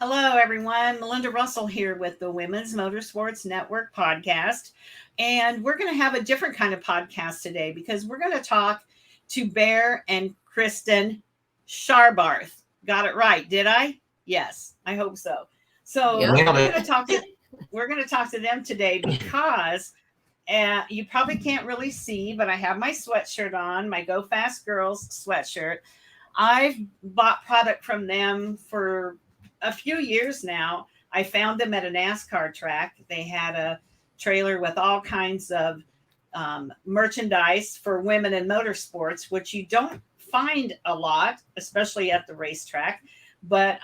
Hello, everyone. Melinda Russell here with the Women's Motorsports Network podcast. And we're going to have a different kind of podcast today because we're going to talk to Bear and Kristen Sharbarth. Got it right, did I? Yes, I hope so. So Yeah. we're going to talk to them today because you probably can't really see, but I have my sweatshirt on, my Go Fast Girls sweatshirt. I've bought product from them for a few years now. I found them at a NASCAR track. They had a trailer with all kinds of merchandise for women in motorsports, which you don't find a lot, especially at the racetrack. But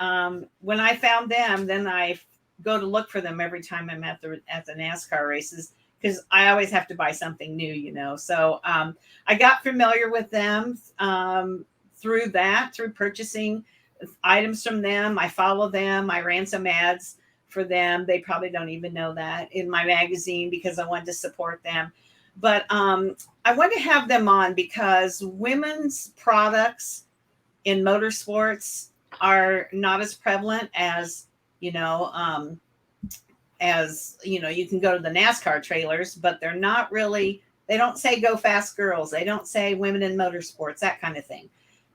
when I found them, then I go to look for them every time I'm at the NASCAR races because I always have to buy something new. So I got familiar with them through purchasing items from them. I follow them. I ran some ads for them. They probably don't even know that in my magazine because I wanted to support them. But I want to have them on because women's products in motorsports are not as prevalent as, you can go to the NASCAR trailers, but they're not really, they don't say Go Fast Girls. They don't say women in motorsports, that kind of thing.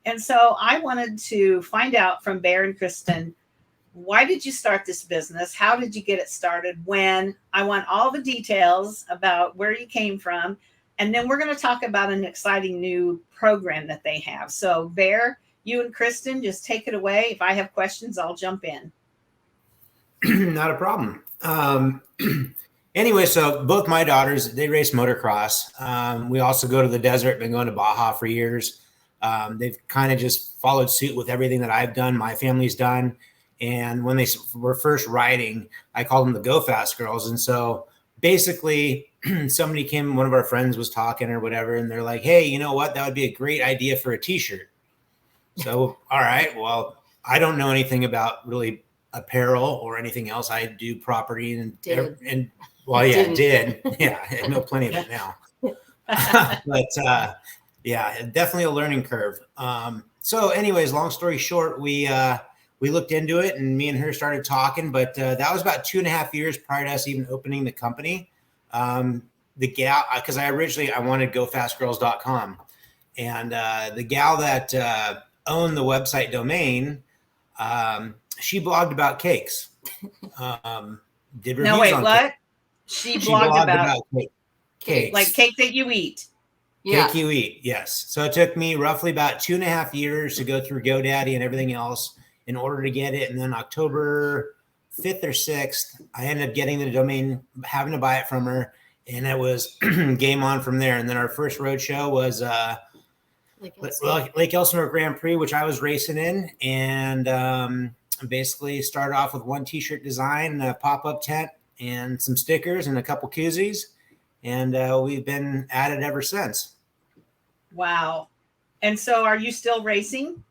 And so I wanted to find out from Bear and Kristen, why did you start this business? How did you get it started? When? I want all the details about where you came from. And then we're going to talk about an exciting new program that they have. So Bear, you and Kristen, just take it away. If I have questions, I'll jump in. Not a problem. Anyway, so both my daughters, they race motocross. We also go to the desert, been going to Baja for years. They've kind of just followed suit with everything that I've done, my family's done. And when they were first riding, I called them the Go Fast Girls. And so basically somebody came, one of our friends was talking or whatever, and they're like, hey, you know what? That would be a great idea for a t-shirt. So, all right, well, I don't know anything about really apparel or anything else. I do property and Yeah, I know plenty of it now. But yeah, definitely a learning curve. So anyways, long story short, we looked into it and me and her started talking, but that was about 2.5 years prior to us even opening the company. The gal, because I wanted gofastgirls.com, and the gal that owned the website domain, she blogged about cakes. Did reviews no, wait, on what? cake. She blogged about cakes. Like cake that you eat. Cake you eat, yes. So it took me roughly about 2.5 years to go through GoDaddy and everything else in order to get it. And then October 5th or 6th, I ended up getting the domain, having to buy it from her. And it was game on from there. And then our first road show was Lake Elsinore Grand Prix, which I was racing in. And basically started off with one t-shirt design, a pop-up tent, and some stickers and a couple koozies. And we've been at it ever since. Wow. And so are you still racing?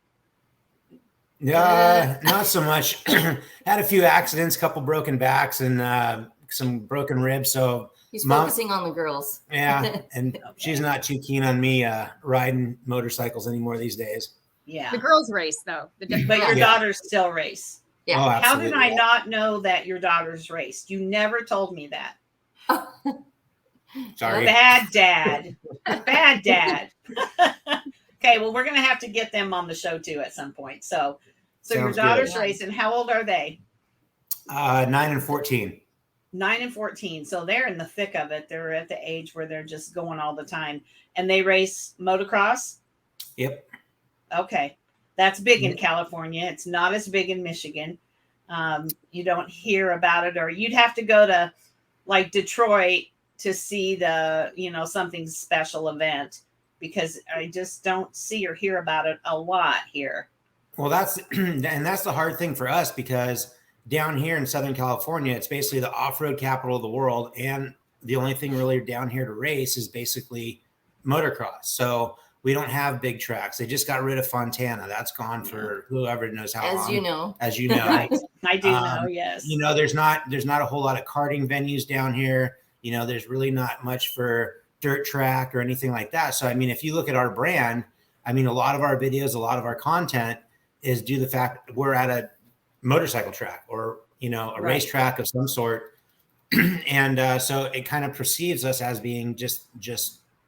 Not so much. Had a few accidents, couple broken backs, and some broken ribs. So he's focusing on the girls. Yeah, and okay. She's not too keen on me riding motorcycles anymore these days. Yeah. The girls race, though. But your daughters still race. Yeah. Oh, how did I not know that your daughters raced? You never told me that. Sorry. Bad dad. Bad dad. Okay, well, we're going to have to get them on the show, too, at some point. So your daughters race, and how old are they? 9 and 14. 9 and 14. So they're in the thick of it. They're at the age where they're just going all the time. And they race motocross? Yep. Okay. That's big in California. It's not as big in Michigan. You don't hear about it, or you'd have to go to like Detroit to see the, something special event, because I just don't see or hear about it a lot here. Well, that's the hard thing for us, because down here in Southern California, it's basically the off-road capital of the world. And the only thing really down here to race is basically motocross. So we don't have big tracks. They just got rid of Fontana. That's gone for whoever knows how long. As you know. Right. I do know, yes. There's not a whole lot of karting venues down here. There's really not much for dirt track or anything like that. So, if you look at our brand, a lot of our videos, a lot of our content is due to the fact that we're at motorcycle track or, a Right. racetrack of some sort. And so it kind of perceives us as being just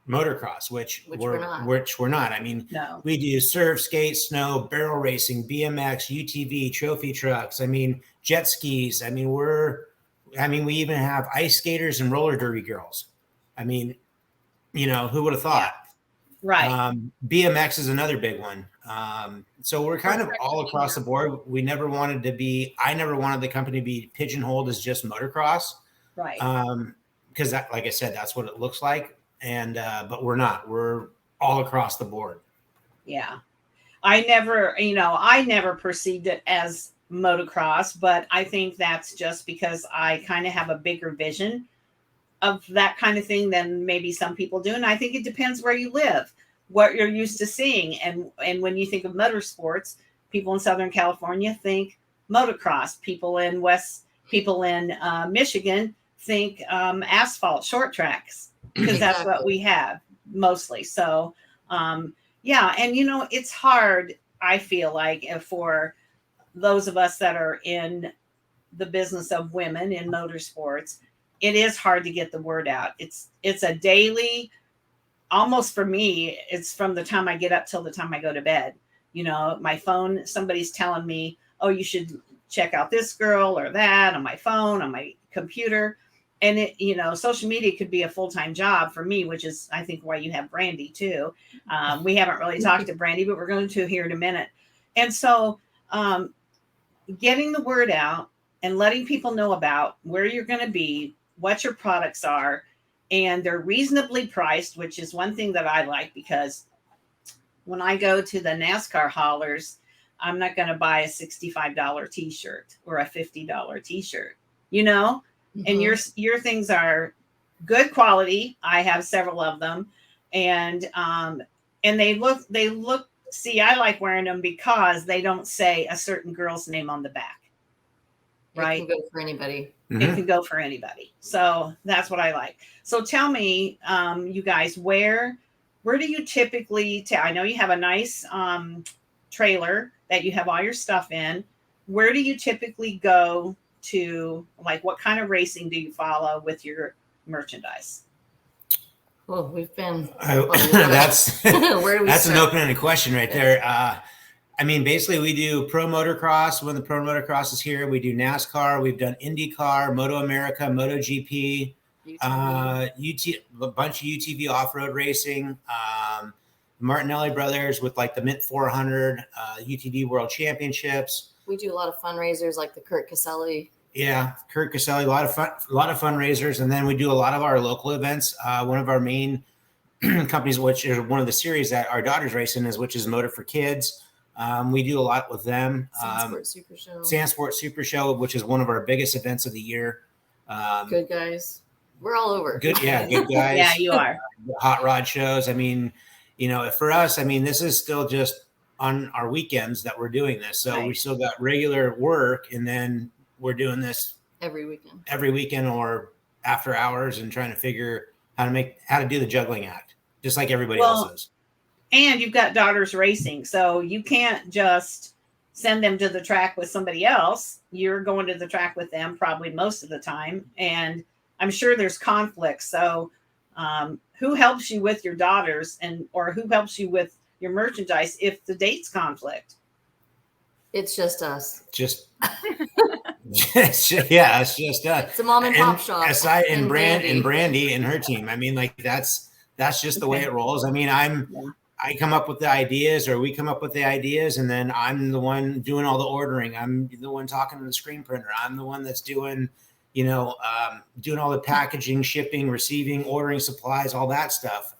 motocross, which we're not. I mean, No. we do surf, skate, snow, barrel racing, BMX, UTV, trophy trucks. I mean, jet skis. I mean, we even have ice skaters and roller derby girls. I mean, who would have thought? Right. BMX is another big one. So we're kind of all across the board. I never wanted the company to be pigeonholed as just motocross. Right. Because like I said, that's what it looks like. And, but we're not, we're all across the board. Yeah. I never perceived it as motocross, but I think that's just because I kind of have a bigger vision of that kind of thing than maybe some people do. And I think it depends where you live, what you're used to seeing. And when you think of motorsports, people in Southern California think motocross. People in Michigan think asphalt short tracks, because that's what we have mostly. So, yeah. And, it's hard, I feel like, for those of us that are in the business of women in motorsports, it is hard to get the word out. It's a daily, almost for me, it's from the time I get up till the time I go to bed. My phone, somebody's telling me, oh, you should check out this girl or that on my phone, on my computer. And social media could be a full-time job for me, which is, I think, why you have Brandy too. We haven't really talked to Brandy, but we're going to here in a minute. And so getting the word out and letting people know about where you're going to be, what your products are, and they're reasonably priced, which is one thing that I like, because when I go to the NASCAR haulers, I'm not going to buy a $65 t-shirt or a $50 t-shirt, and your things are good quality. I have several of them, and they look, see, I like wearing them because they don't say a certain girl's name on the back. Right. It can go for anybody. Mm-hmm. It can go for anybody. So that's what I like. So tell me, you guys, where do you typically I know you have a nice trailer that you have all your stuff in. Where do you typically go to? Like, what kind of racing do you follow with your merchandise? Well, we've been. That's where do we that's start? An open-ended question right there. I mean, basically, we do pro motocross when the pro motocross is here. We do NASCAR. We've done IndyCar, Moto America, MotoGP, a bunch of UTV off-road racing. Martinelli brothers with like the Mint 400, UTV World Championships. We do a lot of fundraisers, like the Kurt Caselli. Yeah, Kurt Caselli, a lot of fundraisers, and then we do a lot of our local events. One of our main companies, which is one of the series that our daughters race in, which is Motor for Kids. We do a lot with them. Sandsport Super Show, which is one of our biggest events of the year. Good guys. We're all over. Good guys. Yeah, you are. Hot rod shows. I mean, for us, I mean, this is still just on our weekends that we're doing this. So we still got regular work, and then we're doing this every weekend or after hours, and trying to figure how to do the juggling act, just like everybody else does. And you've got daughters racing, so you can't just send them to the track with somebody else. You're going to the track with them probably most of the time. And I'm sure there's conflict. So who helps you with your daughters or who helps you with your merchandise if the dates conflict? It's just us. It's just us. It's a mom and pop shop. Aside and Brandy and her team. I mean, like that's just the way it rolls. I mean, I come up with the ideas, or we come up with the ideas, and then I'm the one doing all the ordering. I'm the one talking to the screen printer. I'm the one that's doing, doing all the packaging, shipping, receiving, ordering supplies, all that stuff.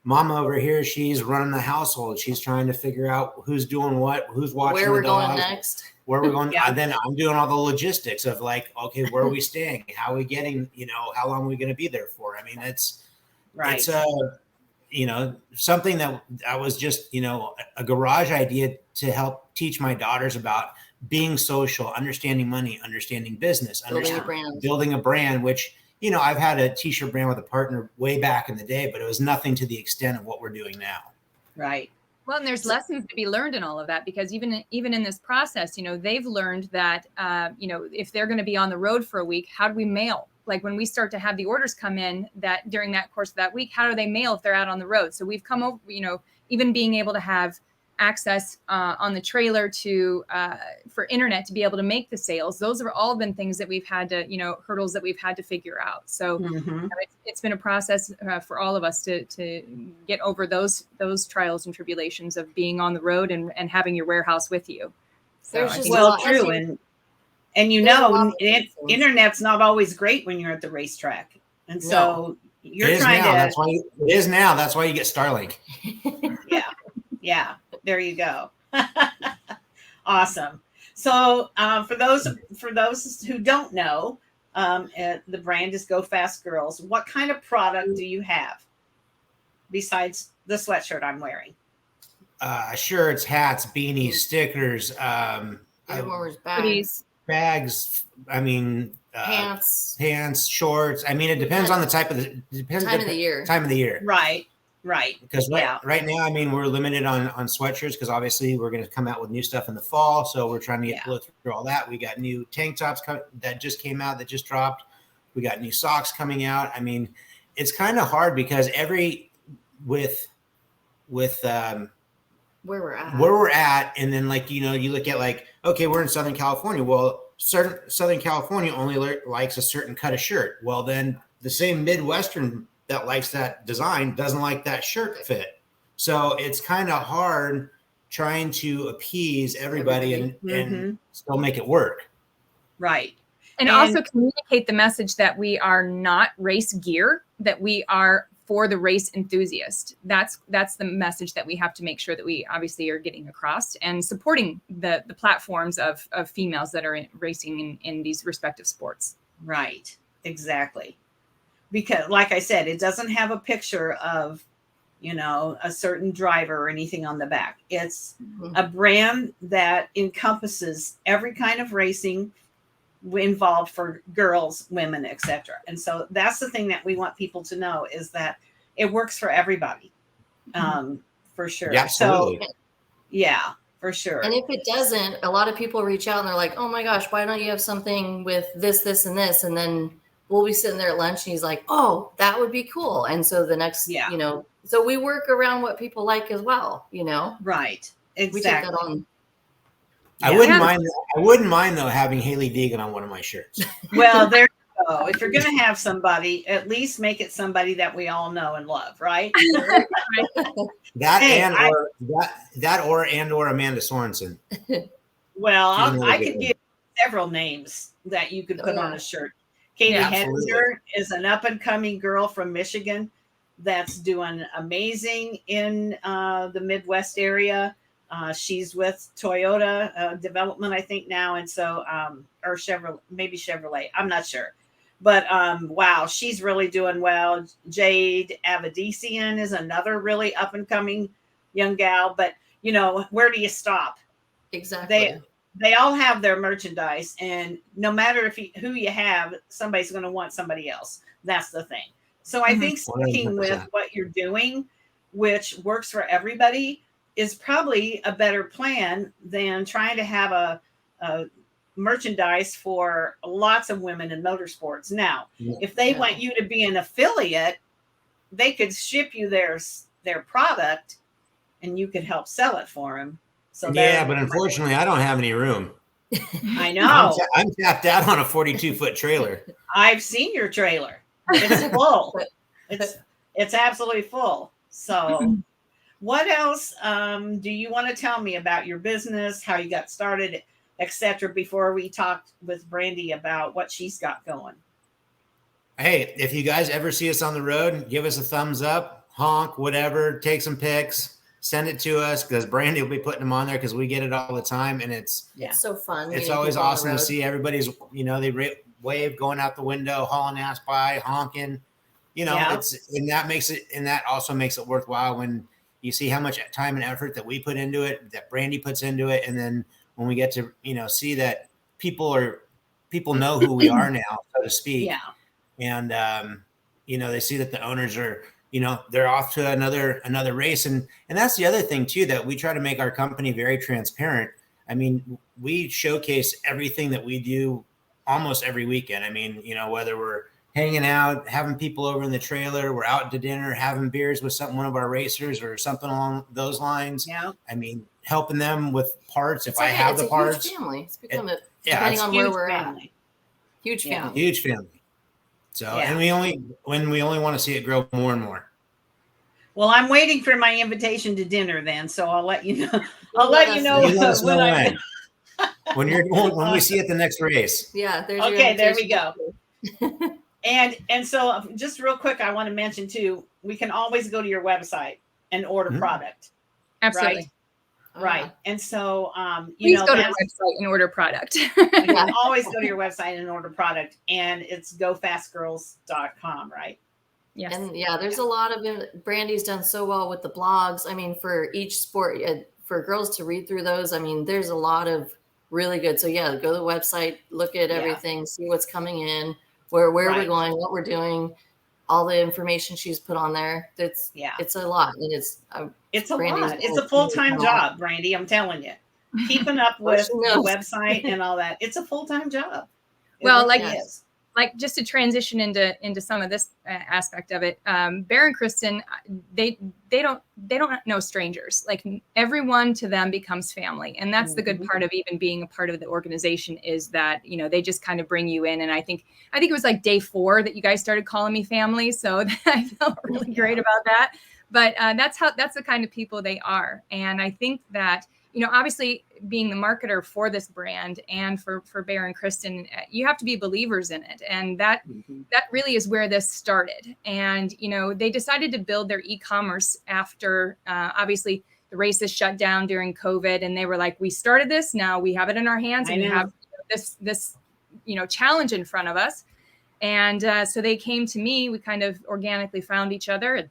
Mama over here, she's running the household. She's trying to figure out who's doing what, who's watching where we're going next. Where we're going. And then I'm doing all the logistics of like, okay, where are we staying? How are we getting, how long are we going to be there for? I mean, it's something that was just, a garage idea to help teach my daughters about being social, understanding money, understanding business, building a brand, which, I've had a t-shirt brand with a partner way back in the day, but it was nothing to the extent of what we're doing now. Right. Well, and there's lessons to be learned in all of that, because even in this process, they've learned that, if they're going to be on the road for a week, how do we mail? Like when we start to have the orders come in that during that course of that week, how do they mail if they're out on the road? So we've come over, even being able to have access on the trailer to for internet to be able to make the sales. Those have all been things that we've had to, hurdles that we've had to figure out. So it's been a process for all of us to get over those trials and tribulations of being on the road and having your warehouse with you. So There's just well, true. And internet's not always great when you're at the racetrack. And so you're trying to. It is now. That's why you get Starlink. Yeah. There you go. Awesome. So for those who don't know, the brand is Go Fast Girls. What kind of product do you have besides the sweatshirt I'm wearing? Shirts, hats, beanies, stickers, bags. I mean, pants, shorts. I mean, it depends on the time of the year. Right. Because right now, I mean, we're limited on sweatshirts because obviously we're going to come out with new stuff in the fall. So we're trying to blow through all that. We got new tank tops that just came out, that just dropped. We got new socks coming out. I mean, it's kind of hard because with where we're at. And then you look at okay, we're in Southern California. Well, Southern California only likes a certain cut of shirt. Well, then the same Midwestern that likes that design doesn't like that shirt fit. So it's kind of hard trying to appease everybody and still make it work. Right. And also communicate the message that we are not race gear, that we are for the race enthusiast. That's the message that we have to make sure that we obviously are getting across, and supporting the platforms of females that are racing in these respective sports. Right. Exactly. Because like I said, it doesn't have a picture of, a certain driver or anything on the back. It's a brand that encompasses every kind of racing involved for girls, women, etc. And so that's the thing that we want people to know, is that it works for everybody, for sure. Yeah, absolutely. So, yeah, for sure. And if it doesn't, a lot of people reach out and they're like, "Oh my gosh, why don't you have something with this, this, and this?" And then we'll be sitting there at lunch and he's like, "Oh, that would be cool." And so the next, so we work around what people like as well, Right. Exactly. We take that on. I wouldn't mind though having Haley Deegan on one of my shirts. Well, there you go. If you're going to have somebody, at least make it somebody that we all know and love, right? or Amanda Sorensen. Well, I could give several names that you could put on a shirt. Katie Henninger is an up and coming girl from Michigan that's doing amazing in the Midwest area. She's with Toyota Development, I think now. And so, or Chevrolet, maybe Chevrolet, I'm not sure, but wow, she's really doing well. Jade Avadisian is another really up and coming young gal, but where do you stop? Exactly. They all have their merchandise, and no matter who you have, somebody's going to want somebody else. That's the thing. So I think sticking 100%. With what you're doing, which works for everybody, is probably a better plan than trying to have a merchandise for lots of women in motorsports. Now, if they want you to be an affiliate, they could ship you their product, and you could help sell it for them. So but unfortunately, I don't have any room. I know. I'm tapped out on a 42-foot trailer. I've seen your trailer. It's full. It's absolutely full. So what else do you want to tell me about your business, how you got started, etc., before we talked with Brandy about what she's got going? Hey, if you guys ever see us on the road, give us a thumbs up, honk, whatever, take some pics. Send it to us, because Brandy will be putting them on there, because we get it all the time, and it's so fun. It's always awesome to see everybody's, they wave going out the window, hauling ass by, honking, and that also makes it worthwhile when you see how much time and effort that we put into it, that Brandy puts into it, and then when we get to see that people know who we are now, so to speak, and they see that the owners are they're off to another race. And that's the other thing too, that we try to make our company very transparent. I mean, we showcase everything that we do almost every weekend. I mean, whether we're hanging out, having people over in the trailer, we're out to dinner, having beers with one of our racers or something along those lines. Yeah. I mean, helping them with parts. If I have the parts. It's a huge family. It's become depending on where we're at. Huge family. Huge family. So, and we only want to see it grow more and more. Well, I'm waiting for my invitation to dinner then, so I'll let you know. I'll let you know when we see you at the next race. Yeah. There we go. And so just real quick, I want to mention too, we can always go to your website and order product. Absolutely. Right. And so, please go to the website and order product. You can always go to your website and order product, and it's gofastgirls.com, right? Yes. And there's a lot of Brandy's done so well with the blogs. I mean, for each sport, for girls to read through those, I mean, there's a lot of really good. So go to the website, look at everything, see what's coming in, where we're going, what we're doing, all the information she's put on there. It's a lot. And it's a lot. It's a full-time job, Brandy. I'm telling you, keeping up with the website and all that. It's a full-time job. Like just to transition into some of this aspect of it, Bear and Kristen, they don't know strangers. Like everyone to them becomes family, and that's the good part of even being a part of the organization is that they just kind of bring you in. And I think it was like day 4 that you guys started calling me family, so I felt really great about that. But that's the kind of people they are, and I think that. Obviously being the marketer for this brand and for Bear and Kristen, you have to be believers in it. And that really is where this started. And, they decided to build their e-commerce after, obviously the races shut down during COVID. And they were like, we started this, now we have it in our hands and we have this challenge in front of us. And so they came to me, we kind of organically found each other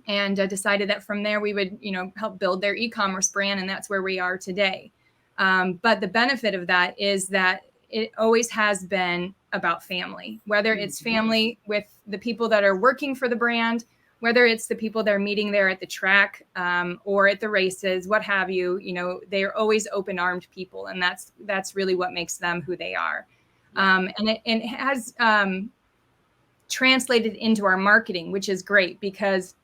and decided that from there we would, help build their e-commerce brand. And that's where we are today. But the benefit of that is that it always has been about family, whether it's family with the people that are working for the brand, whether it's the people that are meeting there at the track or at the races, what have you, they're always open-armed people. And that's really what makes them who they are. And it has translated into our marketing, which is great because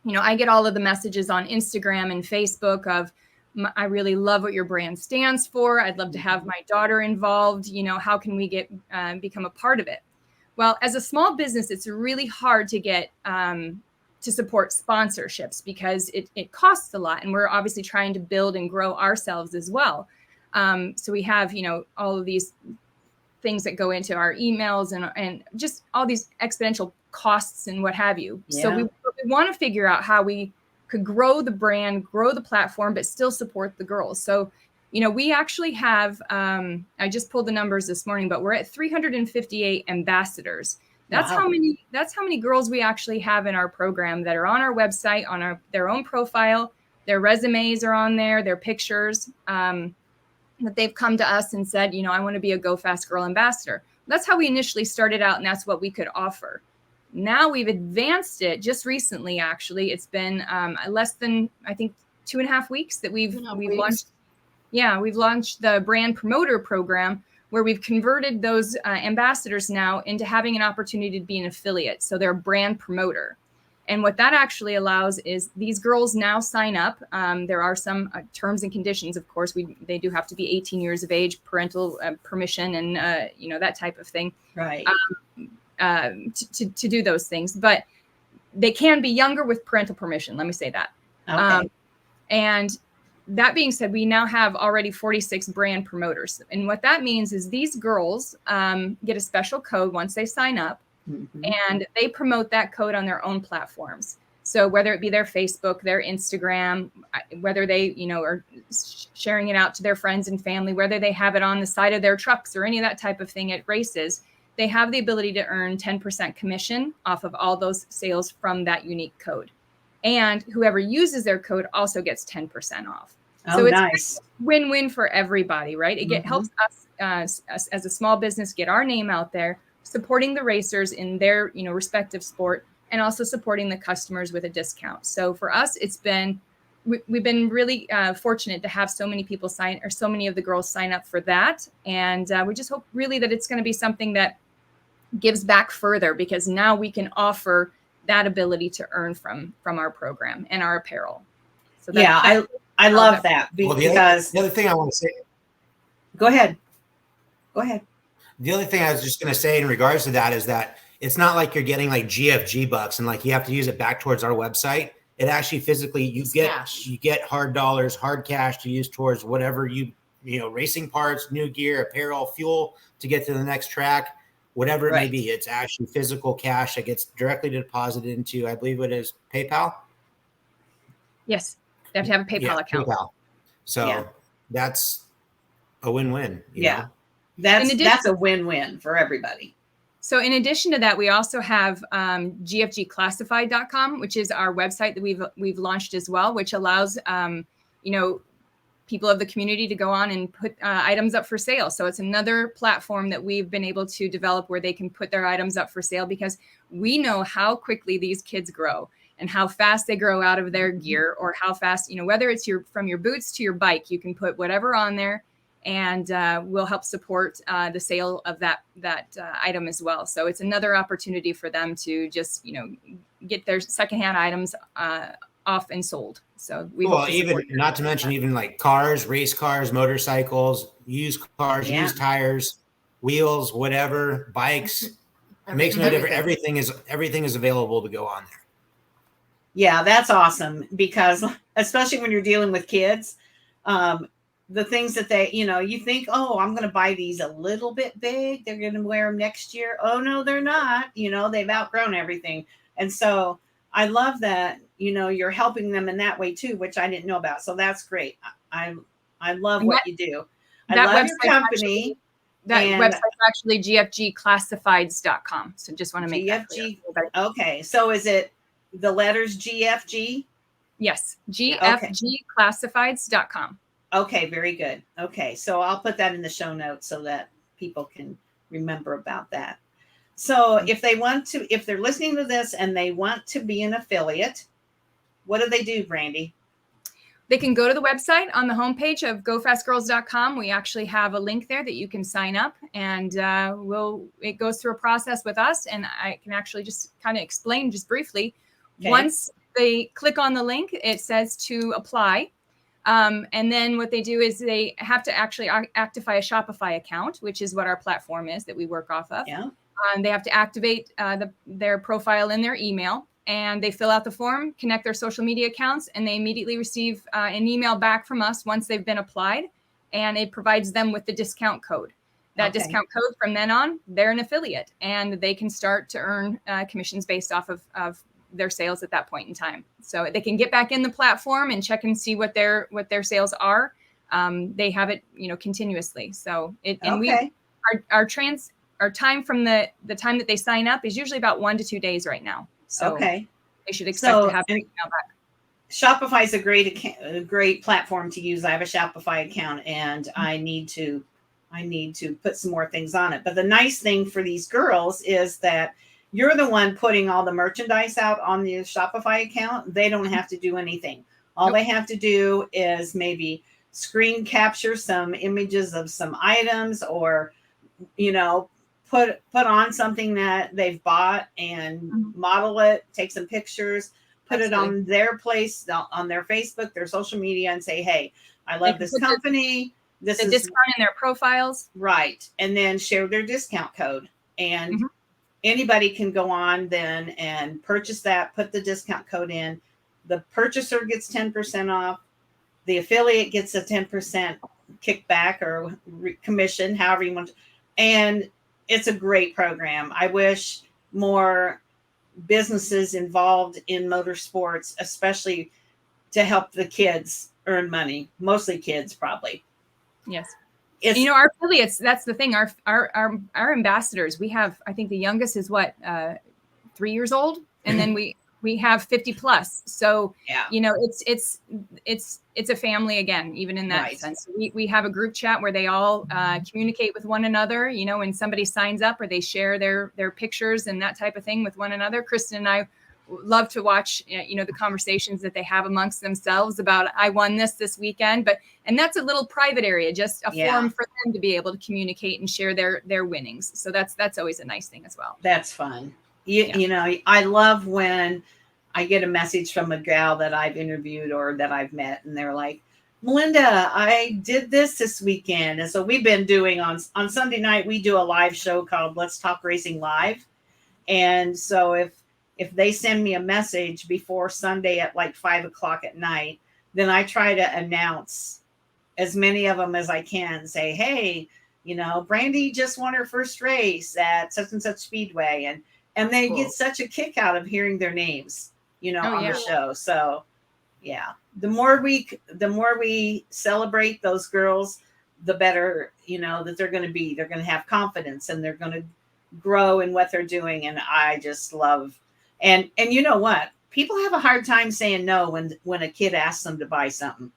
I get all of the messages on Instagram and Facebook of, I really love what your brand stands for. I'd love to have my daughter involved. How can we become a part of it? Well, as a small business, it's really hard to get to support sponsorships because it costs a lot. And we're obviously trying to build and grow ourselves as well. So we have, all of these things that go into our emails and just all these exponential costs and what have you. Yeah. So we want to figure out how we could grow the brand, grow the platform, but still support the girls. So, we actually have, I just pulled the numbers this morning, but we're at 358 ambassadors. That's how many girls we actually have in our program that are on our website, on their own profile. Their resumes are on there, their pictures, that they've come to us and said, I want to be a Go Fast Girl ambassador. That's how we initially started out, and that's what we could offer. Now we've advanced it just recently, actually. It's been less than, I think, 2.5 weeks that we've launched. Yeah, we've launched the brand promoter program where we've converted those ambassadors now into having an opportunity to be an affiliate. So they're a brand promoter. And what that actually allows is these girls now sign up. There are some terms and conditions, of course. They do have to be 18 years of age, parental permission, and that type of thing. Right. To do those things, but they can be younger with parental permission. Let me say that. Okay. And that being said, we now have already 46 brand promoters. And what that means is these girls get a special code once they sign up, and they promote that code on their own platforms. So whether it be their Facebook, their Instagram, whether they, are sharing it out to their friends and family, whether they have it on the side of their trucks or any of that type of thing at races, they have the ability to earn 10% commission off of all those sales from that unique code. And whoever uses their code also gets 10% off. So it's nice. Win-win for everybody, right? It helps us as a small business get our name out there, supporting the racers in their respective sport, and also supporting the customers with a discount. So for us, we've been really fortunate to have so many people so many of the girls sign up for that. And we just hope really that it's going to be something that gives back further, because now we can offer that ability to earn from our program and our apparel. So I love that because the other thing I want to say. Go ahead. The other thing I was just going to say in regards to that is that it's not like you're getting like GFG bucks and like you have to use it back towards our website. It actually physically you get hard dollars, hard cash to use towards whatever racing parts, new gear, apparel, fuel to get to the next track, whatever it may be. It's actually physical cash that gets directly deposited into, I believe it is PayPal. Yes, they have to have a PayPal account. PayPal. So that's a win-win. You know? That's a win-win for everybody. So in addition to that, we also have gfgclassified.com, which is our website that we've launched as well, which allows people of the community to go on and put items up for sale. So it's another platform that we've been able to develop where they can put their items up for sale, because we know how quickly these kids grow and how fast they grow out of their gear, or how fast, whether it's from your boots to your bike, you can put whatever on there, and we'll help support the sale of that item as well. So it's another opportunity for them to just, get their secondhand items off and sold. So even not to mention even like cars, race cars, motorcycles, used cars, used tires, wheels, whatever, bikes. It makes no difference. Everything is available to go on there. Yeah, that's awesome, because especially when you're dealing with kids, the things that they, you think, oh, I'm going to buy these a little bit big. They're going to wear them next year. Oh, no, they're not. They've outgrown everything. And so I love that, you're helping them in that way too, which I didn't know about. So that's great. I love what you do. I love your company. Website's actually gfgclassifieds.com. So just want to make that clear. Okay. So is it the letters GFG? Yes. gfgclassifieds.com. Okay, very good. Okay, so I'll put that in the show notes so that people can remember about that. So if they're listening to this and they want to be an affiliate, what do they do, Brandy? They can go to the website on the homepage of gofastgirls.com. We actually have a link there that you can sign up, and it goes through a process with us, and I can actually just kind of explain just briefly. Okay. Once they click on the link, it says to apply. And then what they do is they have to actually actify a Shopify account, which is what our platform is that we work off of. Yeah. They have to activate their profile in their email, and they fill out the form, connect their social media accounts, and they immediately receive an email back from us once they've been applied, and it provides them with the discount code. That discount code, from then on, they're an affiliate, and they can start to earn commissions based off of their sales at that point in time. So they can get back in the platform and check and see what their sales are. They have it, continuously. So our time from the time that they sign up is usually about 1 to 2 days right now. So they should expect to have an email back. Shopify is a great platform to use. I have a Shopify account, and I need to put some more things on it. But the nice thing for these girls is that you're the one putting all the merchandise out on the Shopify account. They don't have to do anything. All they have to do is maybe screen capture some images of some items, or, put on something that they've bought and model it, take some pictures, put it on their place, on their Facebook, their social media, and say, hey, I love this company. This is discount in their profiles. Right. And then share their discount code. And anybody can go on then and purchase that, put the discount code in. The purchaser gets 10% off. The affiliate gets a 10% kickback or commission, however you want to. And it's a great program. I wish more businesses involved in motorsports, especially to help the kids earn money, mostly kids probably. Yes. Our affiliates, that's the thing. Our ambassadors, we have, I think the youngest is 3 years old. And then we we have 50 plus. So, yeah, you know, it's a family again, even in that sense. We have a group chat where they all communicate with one another, you know, when somebody signs up or they share their pictures and that type of thing with one another. Kristen and I love to watch, you know, the conversations that they have amongst themselves about, I won this weekend, and that's a little private area, just a forum for them to be able to communicate and share their winnings. So that's always a nice thing as well. That's fun. You know, I love when I get a message from a gal that I've interviewed or that I've met, and they're like, Melinda, I did this weekend. And so we've been doing on Sunday night, we do a live show called Let's Talk Racing Live. And so if they send me a message before Sunday at like 5:00 at night, then I try to announce as many of them as I can, say, hey, you know, Brandy just won her first race at such and such speedway. And they get such a kick out of hearing their names, you know, on the show. So yeah, the more we celebrate those girls, the better, you know, that they're going to be. They're going to have confidence and they're going to grow in what they're doing. And I just love, and you know what? People have a hard time saying no when a kid asks them to buy something.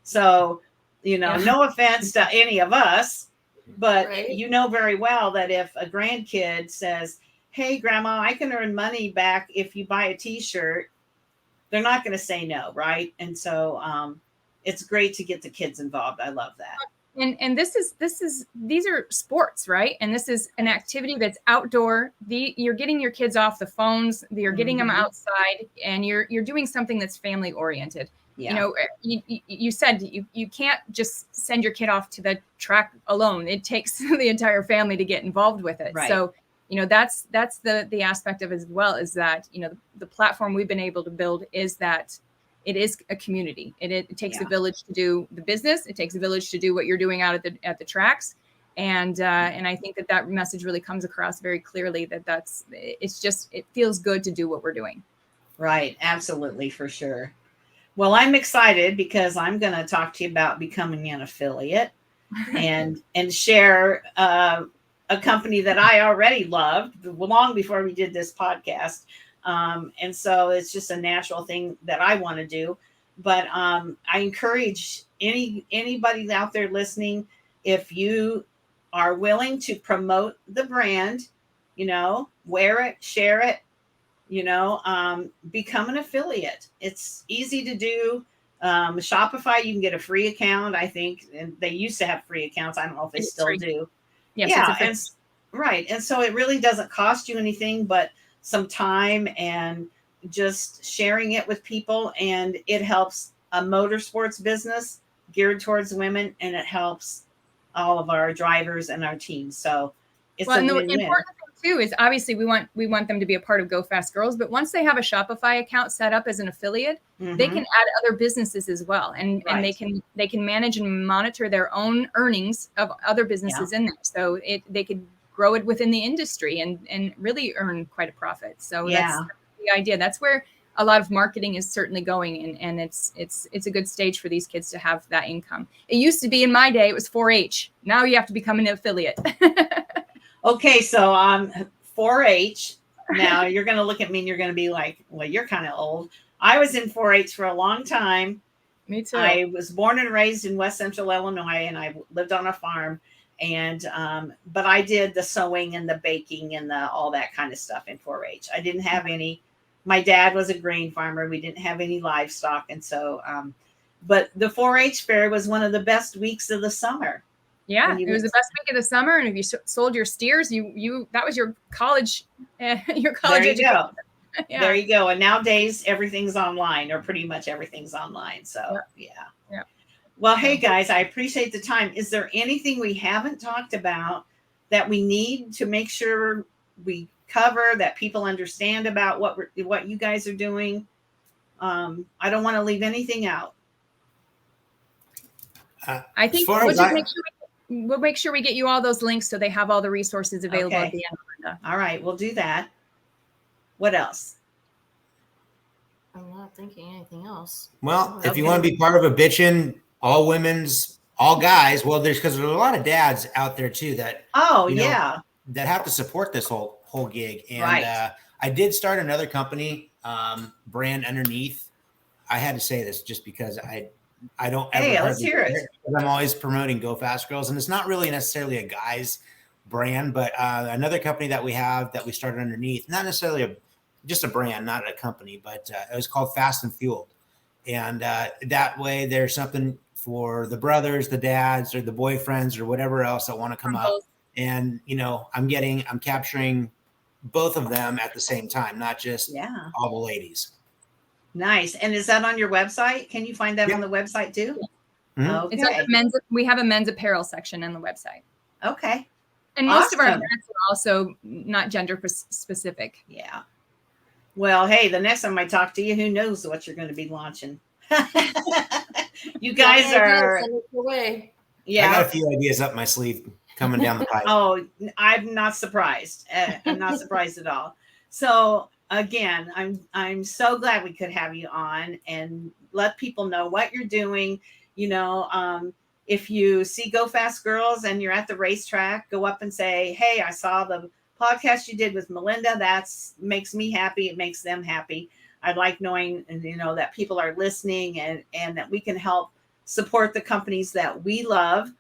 So, you know, no offense to any of us, but you know very well that if a grandkid says, hey, Grandma, I can earn money back if you buy a T-shirt, they're not going to say no, right? And so it's great to get the kids involved. I love that. And these are sports, right? And this is an activity that's outdoor. You're getting your kids off the phones. You're getting them outside, and you're doing something that's family oriented. Yeah. You know, you said you can't just send your kid off to the track alone. It takes the entire family to get involved with it. Right. So, you know, that's the aspect of it as well, is that, you know, the platform we've been able to build is that it is a community. It takes a village to do the business. It takes a village to do what you're doing out at the tracks. And I think that message really comes across very clearly, it feels good to do what we're doing. Right. Absolutely. For sure. Well, I'm excited because I'm going to talk to you about becoming an affiliate and share a company that I already loved long before we did this podcast. And so it's just a natural thing that I want to do. But I encourage anybody out there listening, if you are willing to promote the brand, you know, wear it, share it, you know, become an affiliate. It's easy to do. Shopify, you can get a free account, I think. And they used to have free accounts. I don't know if they still do. Yes, yeah. Right. And so it really doesn't cost you anything but some time and just sharing it with people. And it helps a motorsports business geared towards women, and it helps all of our drivers and our teams. So it's a win-win. The important thing too is obviously we want them to be a part of Go Fast Girls, but once they have a Shopify account set up as an affiliate, they can add other businesses as well. And they can manage and monitor their own earnings of other businesses in there. So they could grow it within the industry and really earn quite a profit. So that's the idea. That's where a lot of marketing is certainly going, and it's a good stage for these kids to have that income. It used to be, in my day, it was 4-H. Now you have to become an affiliate. Okay, so 4-H. Now you're going to look at me and you're going to be like, well, you're kind of old. I was in 4-H for a long time. Me too. I was born and raised in West Central Illinois, and I lived on a farm. And but I did the sewing and the baking and all that kind of stuff in 4-H. I didn't have any. My dad was a grain farmer. We didn't have any livestock, and so. But the 4-H fair was one of the best weeks of the summer. Yeah, it was the best week of the summer, and if you sold your steers, you that was your college education. Go. Yeah. There you go. And nowadays everything's online, or pretty much everything's online. So yeah. Well, hey guys, I appreciate the time. Is there anything we haven't talked about that we need to make sure we cover, that people understand about what you guys are doing? I don't want to leave anything out. I think we'll make sure we get you all those links so they have all the resources available at the end. All right, we'll do that. What else? I'm not thinking anything else. Well, if you want to be part of a bitchin', all women's, all guys, well, because there's a lot of dads out there too that that have to support this whole gig. And I did start another company brand underneath. I had to say this just because I don't ever. Hey, let's hear it. I'm always promoting Go Fast Girls, and it's not really necessarily a guy's brand, but another company that we have that we started underneath, not necessarily just a brand, not a company, but it was called Fast and Fueled. And that way there's something for the brothers, the dads, or the boyfriends, or whatever else that want to come up. And, I'm capturing both of them at the same time, not just all the ladies. Nice. And is that on your website? Can you find that on the website too? Mm-hmm. Okay. It's on we have a men's apparel section on the website. Okay. And most of our brands are also not gender specific. Yeah. Well, hey, the next time I talk to you, who knows what you're going to be launching? You guys are. Yeah. I got a few ideas up my sleeve coming down the pipe. Oh, I'm not surprised. I'm not surprised at all. So again, I'm so glad we could have you on and let people know what you're doing. If you see Go Fast Girls and you're at the racetrack, go up and say, hey, I saw the podcast you did with Melinda. That makes me happy. It makes them happy. I like knowing, that people are listening and that we can help support the companies that we love.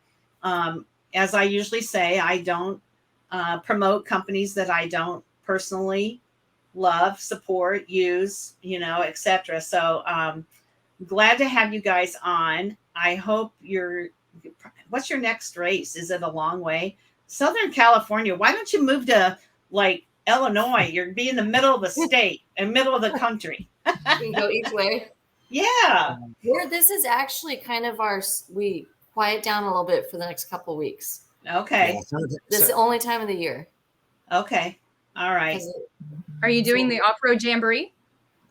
As I usually say, I don't promote companies that I don't personally love, support, use, etc. So glad to have you guys on. I hope what's your next race? Is it a long way? Southern California. Why don't you move to Illinois? You're be in the middle of the state and middle of the country. You can go each way. Yeah. This is actually kind of we quiet down a little bit for the next couple of weeks. Okay. Yeah, this is the only time of the year. Okay. All right. Are you doing the off-road jamboree?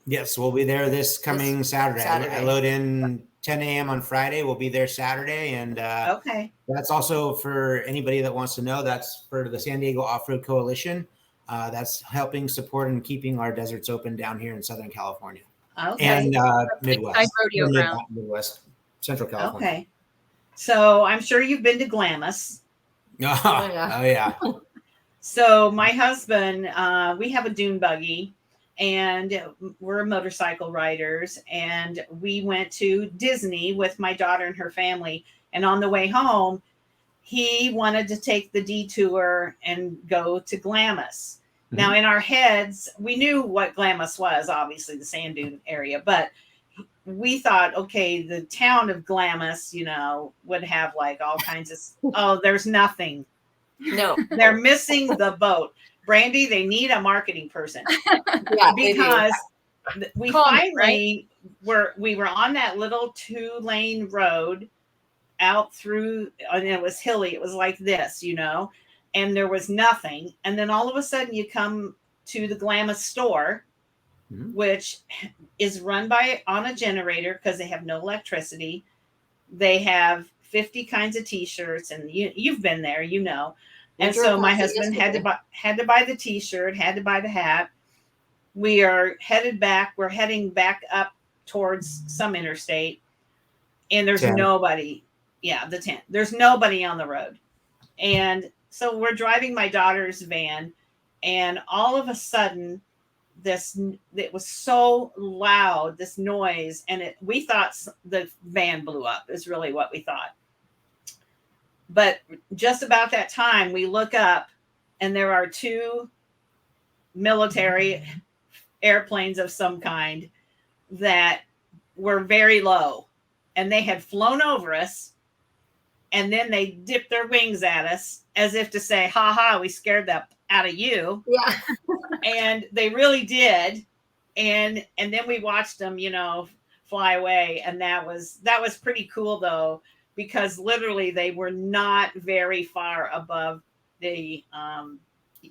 Yes, we'll be there this coming Saturday. I load in 10 a.m. on Friday. We'll be there Saturday. And okay. That's also for anybody that wants to know. That's for the San Diego Off-Road Coalition. That's helping support and keeping our deserts open down here in Southern California. Okay. And Midwest. Midwest, Central California. Okay. So I'm sure you've been to Glamis. Oh, yeah. So my husband, we have a dune buggy and we're motorcycle riders, and we went to Disney with my daughter and her family. And on the way home, he wanted to take the detour and go to Glamis. Mm-hmm. Now in our heads, we knew what Glamis was, obviously the sand dune area, but we thought, okay, the town of Glamis, would have all kinds of, there's nothing. No, they're missing the boat. Brandy, they need a marketing person. Yeah, because we finally we were on that little 2-lane road out through, and it was hilly. It was like this, and there was nothing. And then all of a sudden you come to the Glamis store, mm-hmm. which is run on a generator because they have no electricity. They have 50 kinds of t-shirts, and you've been there, And so my husband had to buy the t-shirt, had to buy the hat. We are headed back. We're heading back up towards some interstate, and there's nobody. Yeah, the 10. There's nobody on the road. And so we're driving my daughter's van, and all of a sudden it was so loud, this noise, and we thought the van blew up is really what we thought. But just about that time, we look up, and there are 2 military airplanes of some kind that were very low, and they had flown over us, and then they dipped their wings at us as if to say, ha ha, we scared the out of you. Yeah. And they really did. And then we watched them, fly away. And that was pretty cool though, because literally they were not very far above the,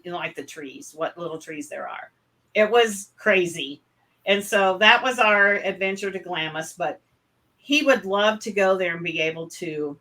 like the trees, what little trees there are. It was crazy. And so that was our adventure to Glamis, but he would love to go there and be able to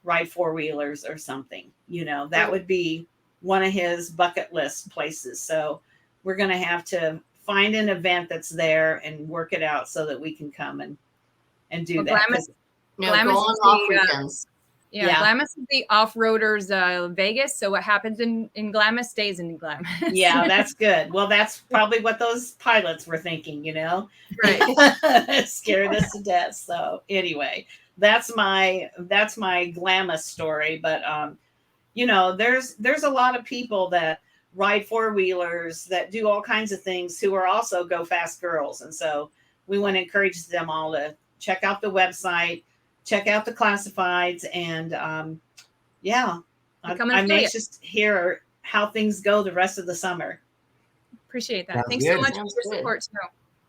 ride 4-wheelers or something, that would be one of his bucket list places. So we're going to have to find an event that's there and work it out so that we can come and do that. Glamis go on off weekends. Yeah, Glamis is the off-roaders Vegas. So what happens in Glamis stays in Glamis. Yeah, that's good. Well, that's probably what those pilots were thinking, Right. Scared us to death. So anyway, that's my Glamis story. But there's a lot of people that ride four-wheelers that do all kinds of things who are also go fast girls. And so we want to encourage them all to check out the website, check out the classifieds, and I'm anxious to hear how things go the rest of the summer. Appreciate that. Sounds Thanks good. so much Sounds for your good. support too.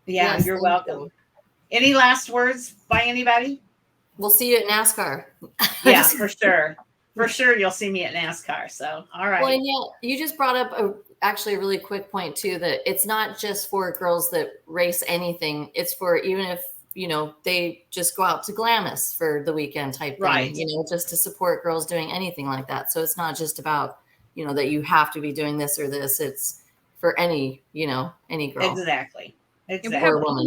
Yeah, Yes, you're thank welcome. you. Any last words by anybody? We'll see you at NASCAR. Yeah, for sure. For sure, you'll see me at NASCAR. So, all right. Well, and yeah, you just brought up actually a really quick point too, that it's not just for girls that race anything. It's for even if, they just go out to Glamis for the weekend type thing, Right. Just to support girls doing anything like that. So it's not just about, that you have to be doing this or this. It's for any girl. Exactly. And Woman.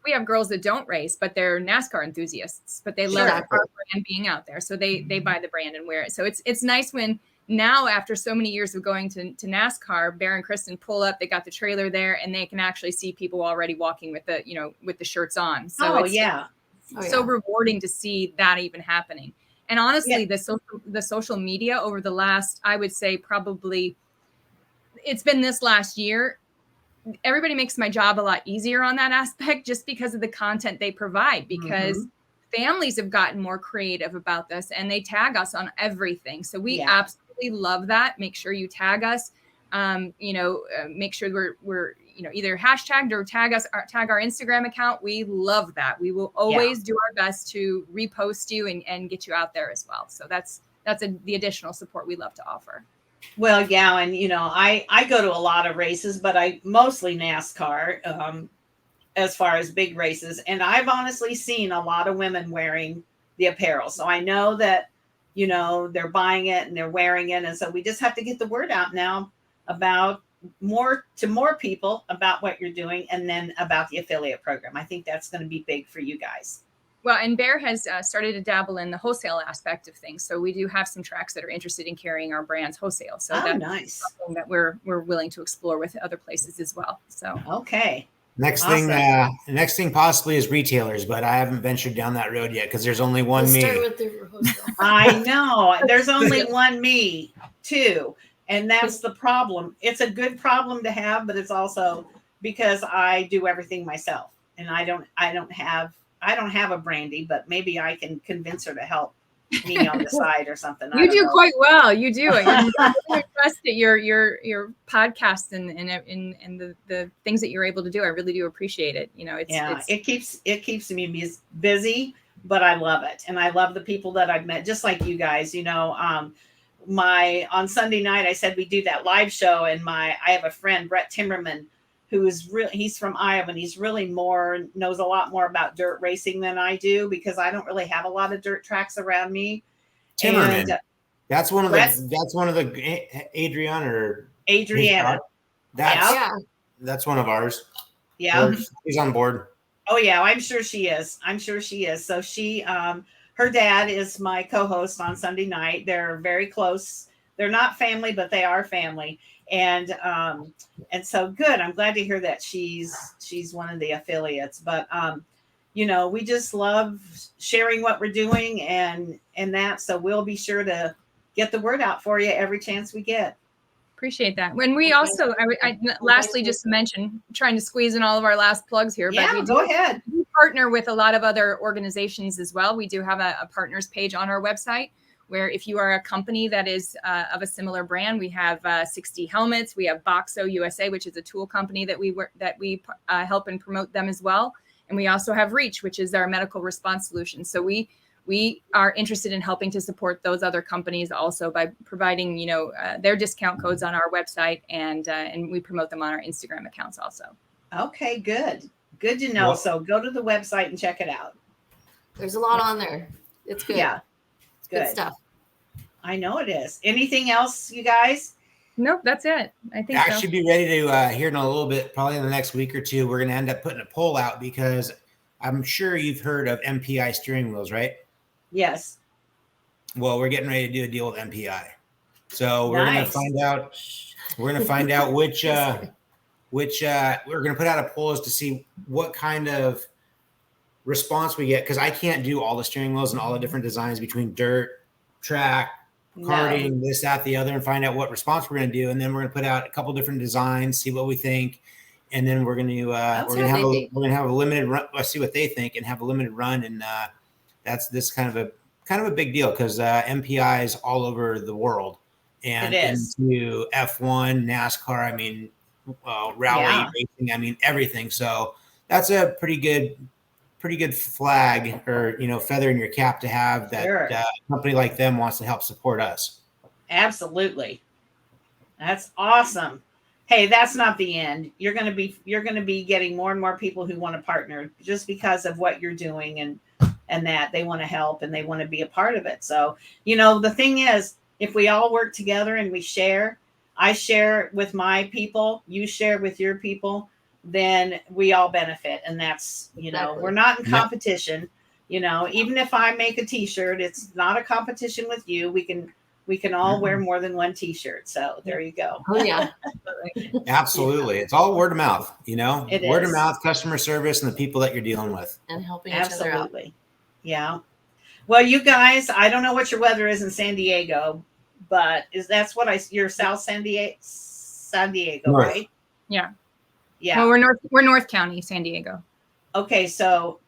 we have girls that don't race, but they're NASCAR enthusiasts, but they love our brand being out there. So they buy the brand and wear it. So it's nice when now, after so many years of going to NASCAR, Bear and Kristen pull up, they got the trailer there, and they can actually see people already walking with the shirts on. So so rewarding to see that even happening. And honestly, the social media over the last, I would say probably it's been this last year, everybody makes my job a lot easier on that aspect just because of the content they provide, because families have gotten more creative about this and they tag us on everything. So we absolutely love that. Make sure you tag us, make sure we're either hashtagged or tag our Instagram account. We love that. We will always do our best to repost you and get you out there as well. So that's the additional support we love to offer. Well, yeah. And, I go to a lot of races, but I mostly NASCAR as far as big races. And I've honestly seen a lot of women wearing the apparel. So I know that, they're buying it and they're wearing it. And so we just have to get the word out now about more people about what you're doing, and then about the affiliate program. I think that's going to be big for you guys. Well, and Bear has started to dabble in the wholesale aspect of things. So we do have some tracks that are interested in carrying our brands wholesale. So that's nice. Something that we're willing to explore with other places as well. So okay. Next thing possibly is retailers, but I haven't ventured down that road yet because there's only one me. I know. There's only one me too. And that's the problem. It's a good problem to have, but it's also because I do everything myself, and I don't have a Brandy, but maybe I can convince her to help me on the side or something. You do quite well. You do. I'm really impressed at your podcast and the things that you're able to do. I really do appreciate it. It keeps me busy, but I love it. And I love the people that I've met, just like you guys, on Sunday night, I said we do that live show, and I have a friend, Brett Timmerman, who is he's from Iowa, and he's really knows a lot more about dirt racing than I do, because I don't really have a lot of dirt tracks around me. Timmerman. And, that's one of the Adriana. That's one of ours. Yeah. She's on board. Oh yeah. I'm sure she is. So she, her dad is my co-host on Sunday night. They're very close. They're not family, but they are family. And so good. I'm glad to hear that she's one of the affiliates, but we just love sharing what we're doing and that. So we'll be sure to get the word out for you every chance we get. Appreciate that. When we also, lastly, just to mention, trying to squeeze in all of our last plugs here, but we go ahead. We partner with a lot of other organizations as well. We do have a partners page on our website, where if you are a company that is of a similar brand, we have 60 Helmets. We have Boxo USA, which is a tool company that we help and promote them as well. And we also have Reach, which is our medical response solution. So we are interested in helping to support those other companies also by providing, their discount codes on our website, and we promote them on our Instagram accounts also. Okay, good to know. So go to the website and check it out. There's a lot on there. It's good. Yeah, it's good stuff. I know it is. Anything else, you guys? Nope, that's it. I think I should be ready to here in a little bit, probably in the next week or two. We're going to end up putting a poll out, because I'm sure you've heard of MPI steering wheels, right? Yes. Well, we're getting ready to do a deal with MPI. So we're Nice. going to find out which we're going to put out a poll as to see what kind of response we get. Cause I can't do all the steering wheels and all the different designs between dirt, track, karting, this, that, the other, and find out what response we're going to do. And then we're going to put out a couple different designs, see what we think. And then we're going to have a limited run. Let's see what they think and have a limited run. And that's this kind of a big deal because MPI is all over the world and into F1, NASCAR. I mean, rally racing. I mean, everything. So that's a pretty good flag or, feather in your cap to have that a company like them wants to help support us. Absolutely. That's awesome. Hey, that's not the end. You're going to be getting more and more people who want to partner just because of what you're doing and that they want to help and they want to be a part of it. So, the thing is, if we all work together and we share, I share with my people, you share with your people, then we all benefit. And that's, we're not in competition, even if I make a t-shirt, it's not a competition with you. We can all wear more than one t-shirt. So there you go. Oh yeah. Absolutely. It's all word of mouth, It word is. of mouth, customer service, and the people that you're dealing with. And helping each other out. Yeah. Well, you guys, I don't know what your weather is in San Diego, but you're South San Diego, North. right? Yeah. Yeah. Well, we're North County, San Diego. Okay. So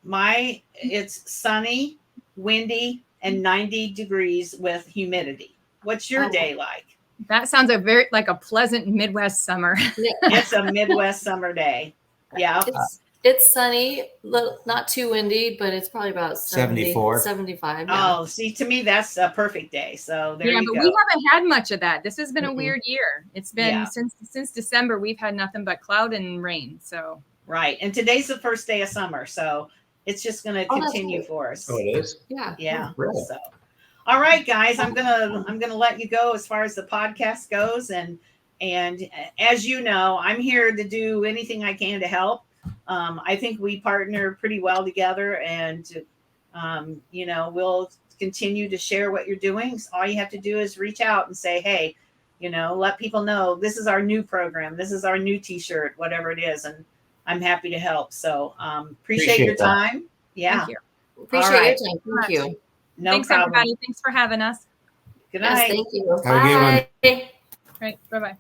it's sunny, windy, and 90 degrees with humidity. What's your day like? That sounds like a pleasant Midwest summer. It's a Midwest summer day. Yeah. It's sunny, not too windy, but it's probably about 74, 75. Yeah. Oh, see, to me, that's a perfect day. So there you go. But we haven't had much of that. This has been a weird year. It's been since December, we've had nothing but cloud and rain. So right. And today's the first day of summer. So it's just going to continue for us. Oh, it is? Yeah. Yeah. Really? So, all right, guys, I'm gonna let you go as far as the podcast goes. And as you know, I'm here to do anything I can to help. I think we partner pretty well together, and we'll continue to share what you're doing. So all you have to do is reach out and say, hey, let people know this is our new program, this is our new t-shirt, whatever it is, and I'm happy to help. So appreciate your time. Yeah. Thank you. Appreciate your time. Thank you. No Thanks, problem. everybody. Thanks for having us. Good night. Yes, thank you. Have a good one. Bye. Right. Bye-bye.